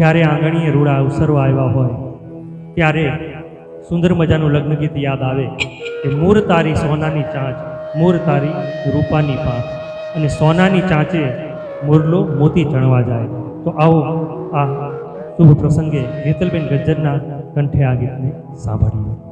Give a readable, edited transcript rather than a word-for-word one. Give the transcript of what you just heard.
જ્યારે આંગણીએ રૂડા અવસરો આવ્યા હોય ત્યારે સુંદર મજાનું લગ્ન ગીત યાદ આવે કે મૂર તારી સોનાની ચાંચ, મૂર તારી રૂપાની પાંચ, અને સોનાની ચાંચે મોરલો મોતી ચણવા જાય. તો આવો આ શુભ પ્રસંગે હેતલબેન ગજ્જરના કંઠે આ ગીતને સાંભળીએ.